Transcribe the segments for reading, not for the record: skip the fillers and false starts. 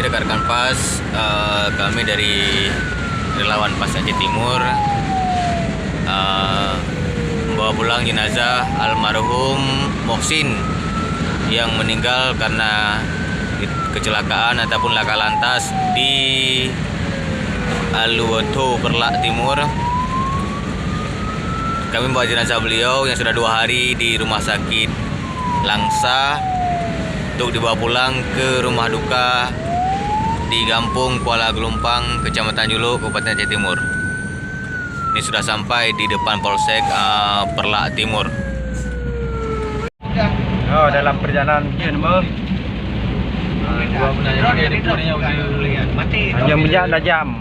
rekan-rekan PAS, kami dari relawan PAS Aceh Timur membawa pulang jenazah almarhum Mohsin yang meninggal karena kecelakaan ataupun laka lantas di Aluwoto, Perlak Timur. Kami membawa jenazah beliau yang sudah 2 hari di rumah sakit Langsa untuk dibawa pulang ke rumah duka di Kampung Kuala Gelumpang, Kecamatan Juluk, Kabupaten Aceh Timur. Ini sudah sampai di depan Polsek Perlak Timur. Oh, dalam perjalanan hanya menjaga jam.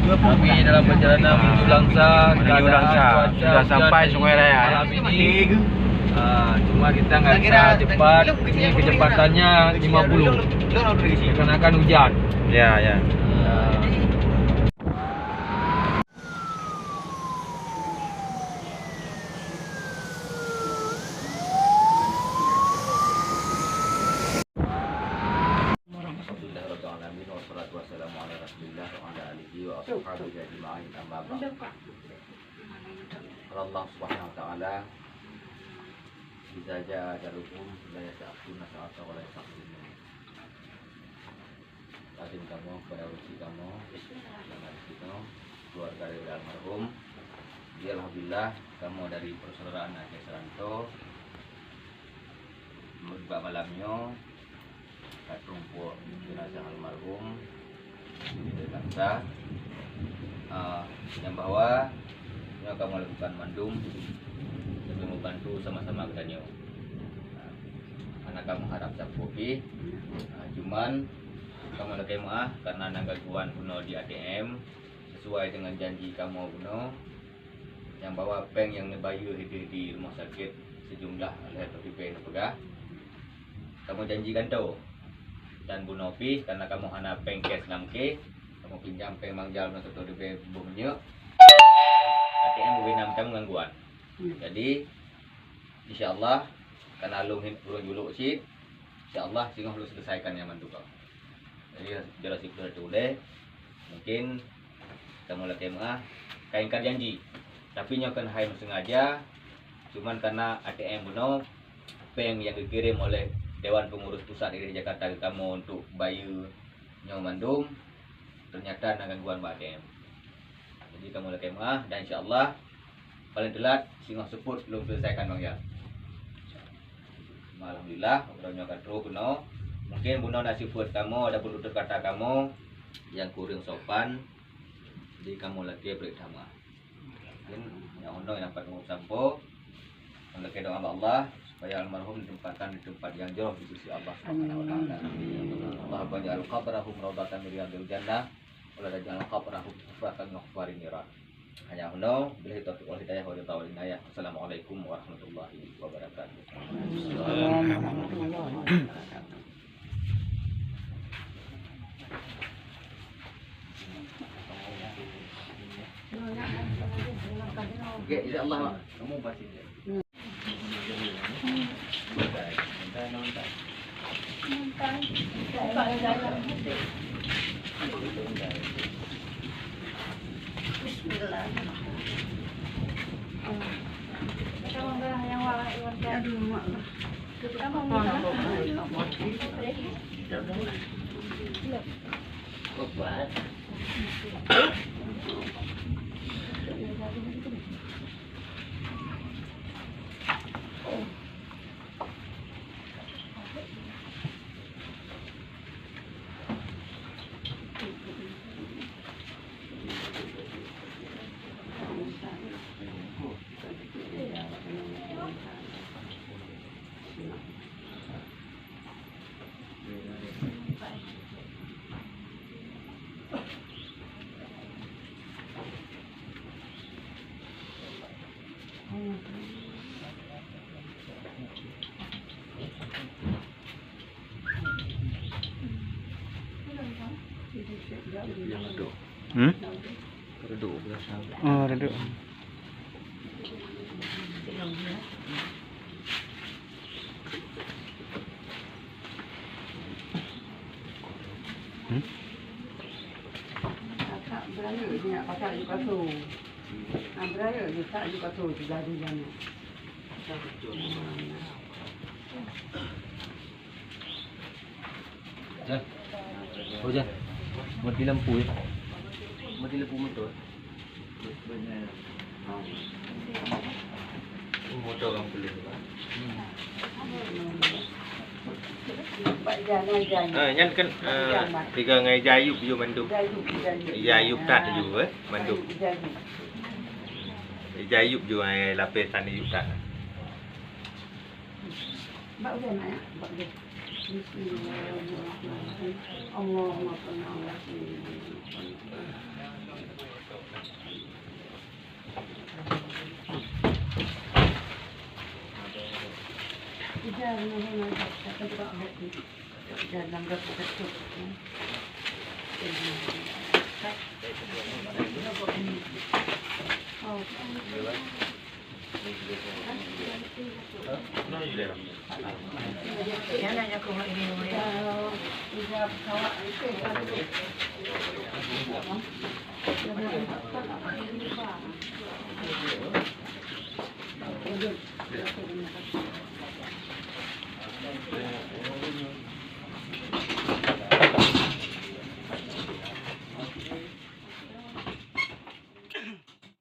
Kami dalam perjalanan menuju Langsa, sudah sampai Sungai Raya. Malam ini cuma kita nggak bisa cepat. Ini kecepatannya 50 karena akan hujan. Ya. Allah Subhanahu wa taala bisa aja jalukum la yasaquna sa'ata wa la yasaquna. Lazim kamu kepada usi kamu dengan kita keluarga dari almarhum. Dia alhamdulillah kamu dari persaudaraan Aceh Seranto. Menurut malamnya katumpuk jenazah almarhum di Langsa, yang bahwa kamu lakukan mandum demi membantu sama-sama katanya. Anak kamu harap sapuki, cuman kamu lagi maaf karena ada gangguan kuno di ATM sesuai dengan janji kamu kuno yang bawa peng yang nebayu di rumah sakit sejumlah oleh PPP pegah. Kamu janjikan tuh dan Bu Nopi karena kamu hana peng cash 6K, kamu pinjam peng mangjal untuk DP bumnya. ATM W6 kamu gangguan. Jadi insyaallah karena lu urun dulu sih, insyaallah sing harus selesaikan yang mantu kau. Jadi jelas itu boleh. Mungkin kamu lagi maaf kainkan janji. Tapi nyokan hai sengaja cuman karena ATM buno peng yang dikirim oleh Dewan Pengurus Pusat di Jakarta ke kamu untuk bayu nyong mandum ternyata ada gangguan ATM. Jadi kamu lagi maaf dan insyaallah paling telat singoh sebut belum selesaikan bang ya. Alhamdulillah udah nyokan terus kuno. Mungkin buno nasi food kamu ada tutur kata kamu yang kurang sopan. Jadi kamu lagi beri sama. Mungkin yang uno yang dapat sampo. Lagi doa Allah supaya almarhum ditempatkan di tempat yang jauh di sisi Allah Subhanahu wa taala. Allah banyak al-qabrahum rawdatan min riyadil jannah. Wala tajal qabrahum kufratan nukhfarin nira. Hanya huno billahi taufiq wal hidayah wa ridha inayah. Assalamualaikum warahmatullahi wabarakatuh. Oke, insyaallah kamu pasti. Redup. Oh, redup. Berani dia nak pasal di kasut. Berani dia tak di kasut jadi jangan. Jan. Oh Jan. Mati lampu ya. Mati lampu motor. Motor orang boleh. Baik jangan. Nhân kan tiga ngày dài dục vô Bandung. Dài dục tak vô Bandung. Dài dục vô ai lapisan dục tak. Bak dia nak. Bak dia. Bismillahirrahmanirrahim. Allahumma salli ala sayyidina